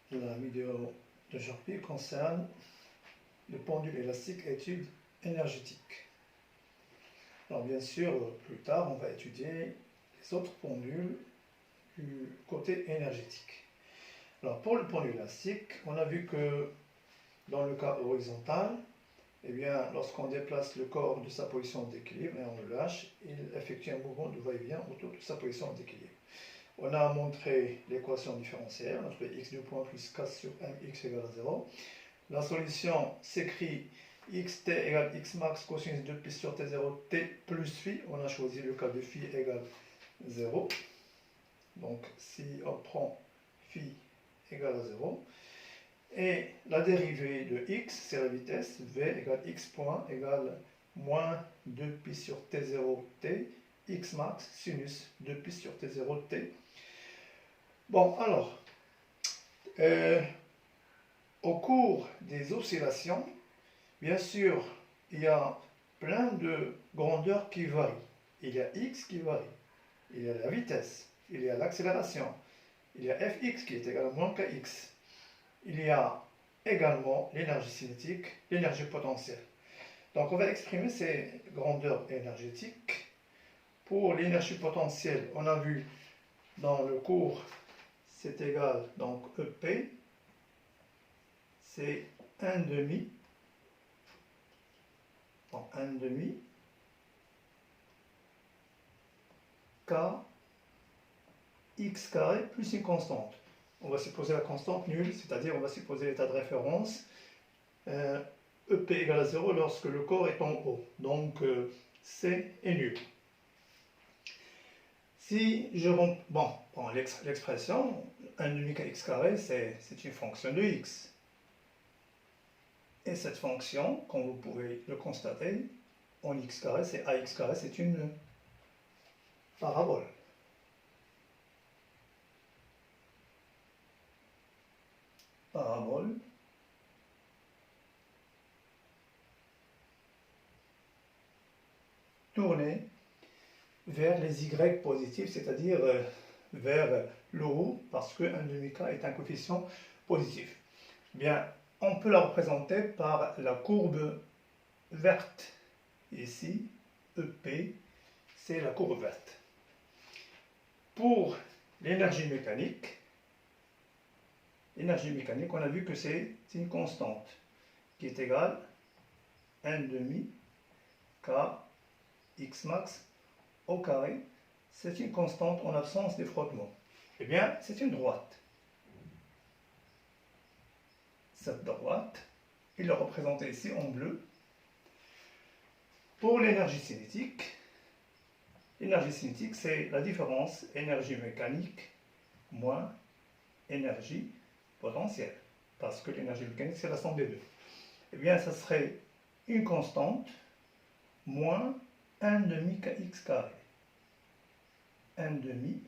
La vidéo d'aujourd'hui concerne le pendule élastique étude énergétique. Alors bien sûr, plus tard, on va étudier les autres pendules du côté énergétique. Alors pour le pendule élastique, on a vu que dans le cas horizontal, eh bien, lorsqu'on déplace le corps de sa position d'équilibre et on le lâche, il effectue un mouvement de va-et-vient autour de sa position d'équilibre. On a montré l'équation différentielle entre x du point plus 4 sur mx égale à 0. La solution s'écrit xt égale x max cosinus de pi sur t0 t plus phi. On a choisi le cas de phi égale 0. Donc si on prend phi égale à 0, et la dérivée de x, c'est la vitesse, v égale x point égale moins 2 pi sur t0 t, x max sinus 2 pi sur t0 t. Bon, alors, au cours des oscillations, bien sûr, il y a plein de grandeurs qui varient. Il y a x qui varie, il y a la vitesse, il y a l'accélération, il y a fx qui est égal à moins kx. Il y a également l'énergie cinétique, l'énergie potentielle. Donc on va exprimer ces grandeurs énergétiques. Pour l'énergie potentielle, on a vu dans le cours, c'est égal, donc EP, c'est 1 demi, donc 1 demi, K, x carré plus une constante. On va supposer la constante nulle, c'est-à-dire on va supposer l'état de référence EP égale à 0 lorsque le corps est en haut. Donc C est nul. Si je rentre, bon l'expression 1 demi kx carré, c'est une fonction de x. Et cette fonction, comme vous pouvez le constater, en x carré, c'est ax carré, c'est une parabole. Parabole tournée vers les y positifs, c'est-à-dire vers le haut, parce que 1 demi-k est un coefficient positif. Bien, on peut la représenter par la courbe verte. Ici, EP, c'est la courbe verte. Pour l'énergie mécanique, on a vu que c'est une constante qui est égale à 1 demi k x max au carré. C'est une constante en absence de frottement. Eh bien, c'est une droite. Cette droite, il est représentée ici en bleu. Pour l'énergie cinétique, c'est la différence énergie mécanique moins énergie potentielle. Parce que l'énergie mécanique, c'est la somme des deux. Eh bien, ça serait une constante moins 1 demi kx carré. 1 demi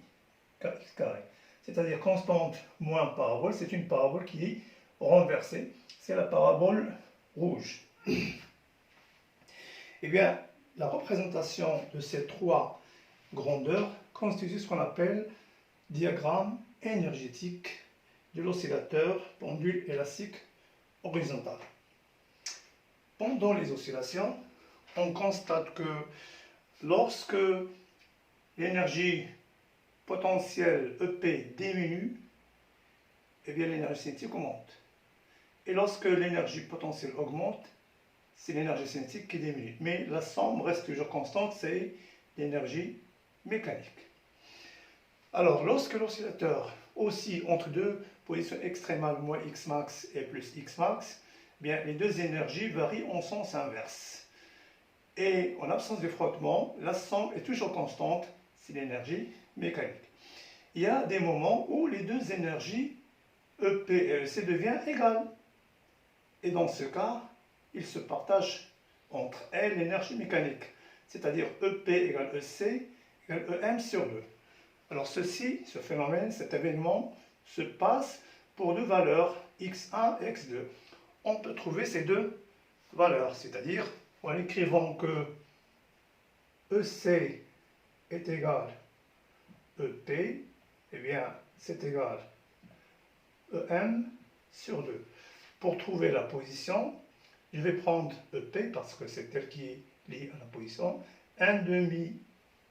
kx carré. C'est-à-dire constante moins parabole, c'est une parabole qui est renversée. C'est la parabole rouge. Eh bien, la représentation de ces trois grandeurs constitue ce qu'on appelle diagramme énergétique de l'oscillateur pendule élastique horizontal. Pendant les oscillations, on constate que lorsque l'énergie potentielle EP diminue, eh bien l'énergie cinétique augmente. Et lorsque l'énergie potentielle augmente, c'est l'énergie cinétique qui diminue. Mais la somme reste toujours constante, c'est l'énergie mécanique. Alors, lorsque l'oscillateur oscille entre deux positions extrémales, moins x max et plus x max, bien, les deux énergies varient en sens inverse. Et en absence de frottement, la somme est toujours constante, c'est l'énergie mécanique. Il y a des moments où les deux énergies, EP et EC, deviennent égales. Et dans ce cas, ils se partagent entre elles l'énergie mécanique, c'est-à-dire EP égale EC égale EM sur 2. Alors ce phénomène, cet événement se passe pour deux valeurs x1 et x2. On peut trouver ces deux valeurs, c'est-à-dire en écrivant que EC est égal EP, eh bien c'est égal EM sur 2. Pour trouver la position, je vais prendre EP parce que c'est elle qui est liée à la position. 1 demi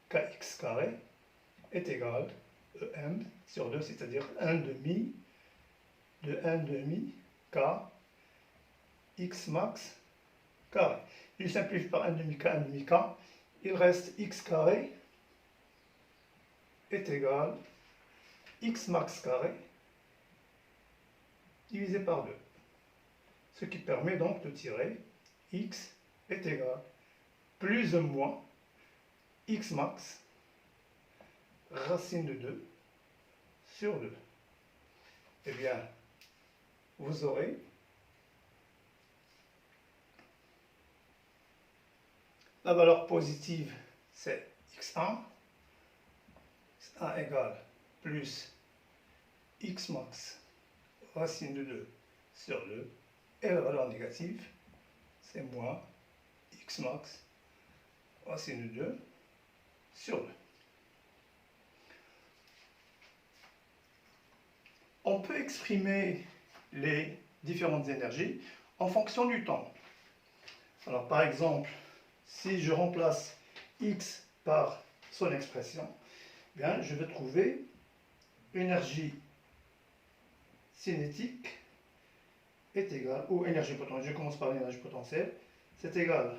kx carré est égal à EM sur 2, c'est-à-dire 1 demi de 1 demi k x max carré. Je simplifie par 1 demi k, il reste x carré est égal à x max carré divisé par 2. Ce qui permet donc de tirer x est égal plus ou moins x max racine de 2 sur 2. Eh bien, vous aurez la valeur positive, c'est x1. x1 égale plus x max racine de 2 sur 2. Et la valeur négative, c'est moins x max racine de 2 sur 2. On peut exprimer les différentes énergies en fonction du temps. Alors par exemple, si je remplace x par son expression, bien, je vais trouver énergie cinétique est égal, ou énergie potentielle, je commence par l'énergie potentielle, c'est égal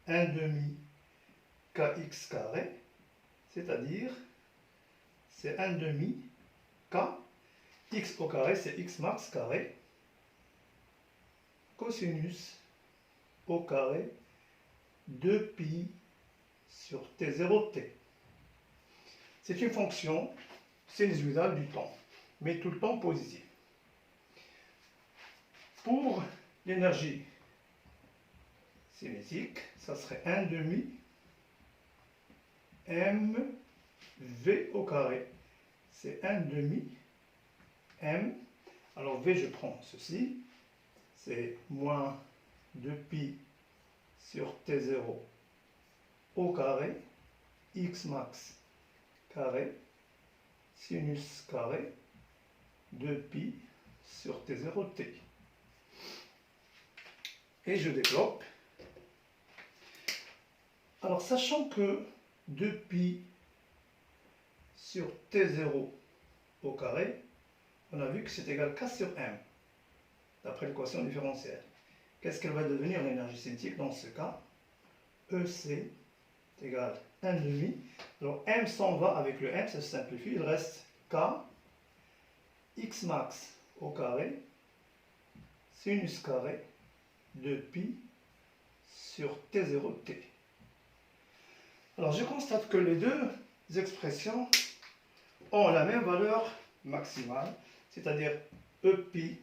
à 1 demi kx carré, c'est-à-dire c'est 1 demi k, x au carré c'est x max carré, cosinus au carré 2pi sur t0t. C'est une fonction sinusoïdale du temps, mais tout le temps positive. Pour l'énergie cinétique, ça serait 1 demi mv au carré. C'est 1 demi m. Alors v, je prends ceci. C'est moins 2pi sur t0 au carré, x max carré, sinus carré, 2pi sur t0t. Et je développe. Alors, sachant que 2pi sur t0 au carré, on a vu que c'est égal à k sur m, d'après l'équation différentielle. Qu'est-ce qu'elle va devenir l'énergie cinétique dans ce cas? EC est égal à 1 demi. Alors, m s'en va avec le m, ça se simplifie. Il reste k x max au carré, sinus carré, 2pi sur t0t. Alors je constate que les deux expressions ont la même valeur maximale, c'est-à-dire EP,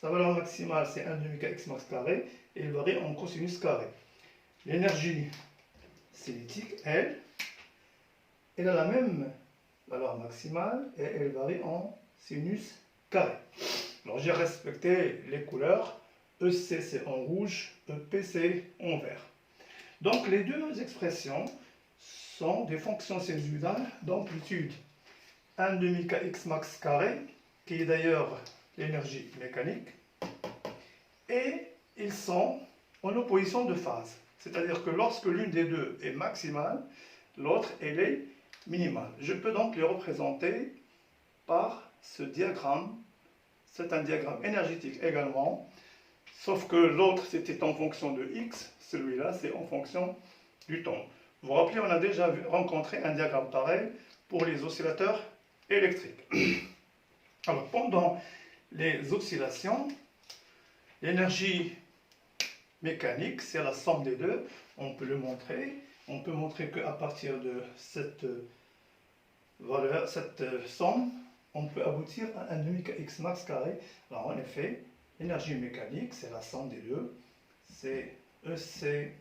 sa valeur maximale c'est 1 demi kx max carré et il varie en cosinus carré. L'énergie cinétique, elle a la même valeur maximale et elle varie en sinus carré. Alors j'ai respecté les couleurs, EC c'est en rouge, EP c'est en vert. Donc les deux expressions sont des fonctions sinusoïdales d'amplitude 1 demi kx max carré, qui est d'ailleurs l'énergie mécanique, et ils sont en opposition de phase. C'est-à-dire que lorsque l'une des deux est maximale, l'autre elle est minimale. Je peux donc les représenter par ce diagramme. C'est un diagramme énergétique également, sauf que l'autre c'était en fonction de x, celui-là c'est en fonction du temps. Vous vous rappelez, on a déjà rencontré un diagramme pareil pour les oscillateurs électriques. Alors pendant les oscillations, l'énergie mécanique c'est la somme des deux, on peut le montrer. On peut montrer qu'à partir de cette valeur, cette somme, on peut aboutir à 1 demi kx max carré. Alors en effet, l'énergie mécanique, c'est la somme des deux. C'est EC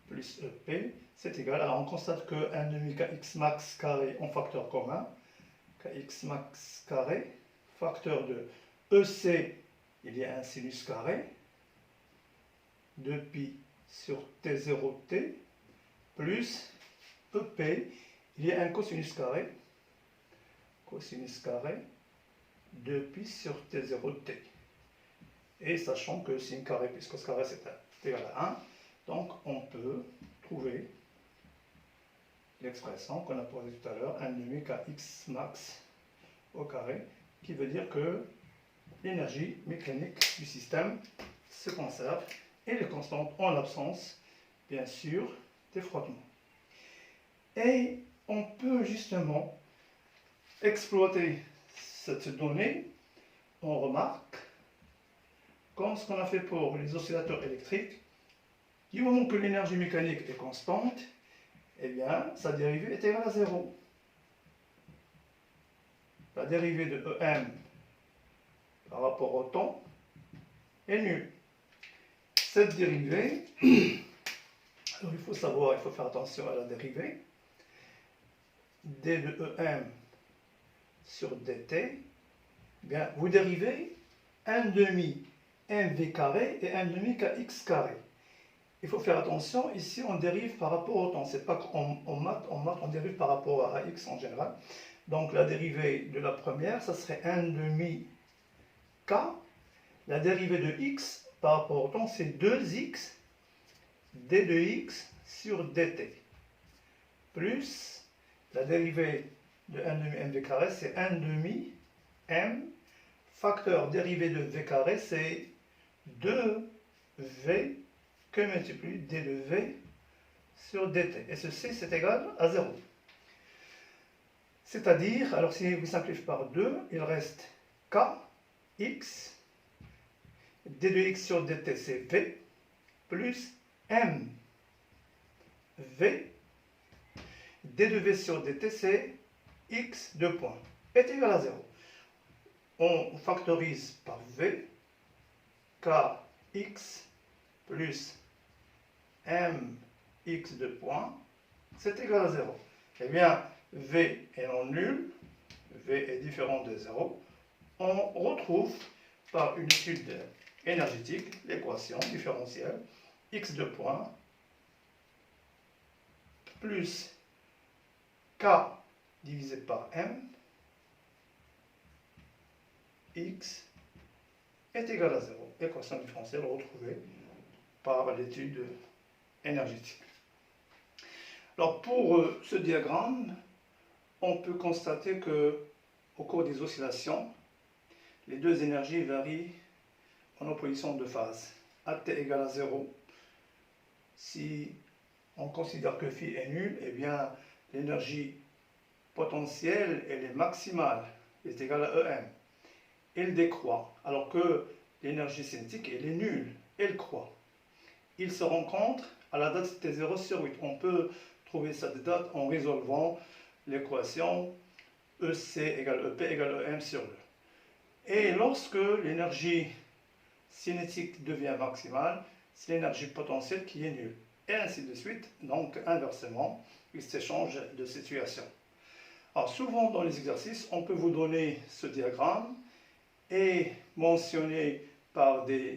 plus EP, c'est égal. Alors on constate que 1 demi kx max carré en facteur commun. Kx max carré, facteur de EC, il y a un sinus carré. 2pi sur T0T, plus EP, il y a un cosinus carré. cosinus carré 2pi sur T0 de T. Et sachant que sin carré plus cos carré c'est égal à 1, donc on peut trouver l'expression qu'on a posée tout à l'heure, 1 demi kx max au carré, qui veut dire que l'énergie mécanique du système se conserve et est constante en l'absence, bien sûr, des frottements. Et on peut justement exploiter cette donnée, on remarque, comme ce qu'on a fait pour les oscillateurs électriques, du moment que l'énergie mécanique est constante, eh bien, sa dérivée est égale à 0. La dérivée de EM par rapport au temps est nulle. Cette dérivée, alors il faut savoir, il faut faire attention à la dérivée, d de EM sur dt, eh bien, vous dérivez 1 demi mv carré et 1 demi kx carré. Il faut faire attention, ici on dérive par rapport au temps, c'est pas qu'en maths, on dérive par rapport à x en général. Donc la dérivée de la première, ça serait 1 demi k. La dérivée de x par rapport au temps, c'est 2x d de x sur dt. Plus la dérivée de 1 demi mv carré, c'est 1 demi m. Facteur dérivée de v carré, c'est 2v que multiplie d de v sur dt. Et ceci, c'est égal à 0. C'est-à-dire, alors si vous simplifiez par 2, il reste kx, d de x sur dt, c'est v, plus m v, d de v sur dt, c'est x, 2 points, est égal à 0. On factorise par v, kx plus mx de points, c'est égal à 0. Eh bien, v est non nul, v est différent de 0. On retrouve par une étude énergétique l'équation différentielle x de points plus k divisé par m x est égal à 0. Équation différentielle retrouvée par l'étude énergétique. Alors pour ce diagramme, on peut constater que au cours des oscillations, les deux énergies varient en opposition de phase. AT égale à 0. Si on considère que phi est nul, eh bien l'énergie potentielle elle est maximale, elle est égale à EM. Elle décroît, alors que l'énergie cinétique elle est nulle, elle croît. Ils se rencontrent à la date T0 sur 8. On peut trouver cette date en résolvant l'équation EC égale EP égale EM sur E. Et lorsque l'énergie cinétique devient maximale, c'est l'énergie potentielle qui est nulle. Et ainsi de suite, donc inversement, il s'échange de situation. Alors souvent dans les exercices, on peut vous donner ce diagramme et mentionner par des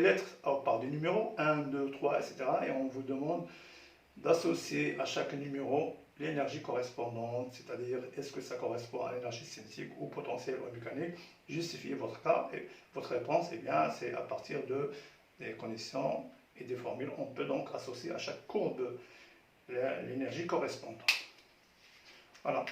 lettres, par des numéros, 1, 2, 3, etc. Et on vous demande d'associer à chaque numéro l'énergie correspondante, c'est-à-dire est-ce que ça correspond à l'énergie cinétique ou potentielle ou mécanique. Justifiez votre cas et votre réponse, eh bien, c'est à partir des conditions et des formules. On peut donc associer à chaque courbe l'énergie correspondante. Voilà.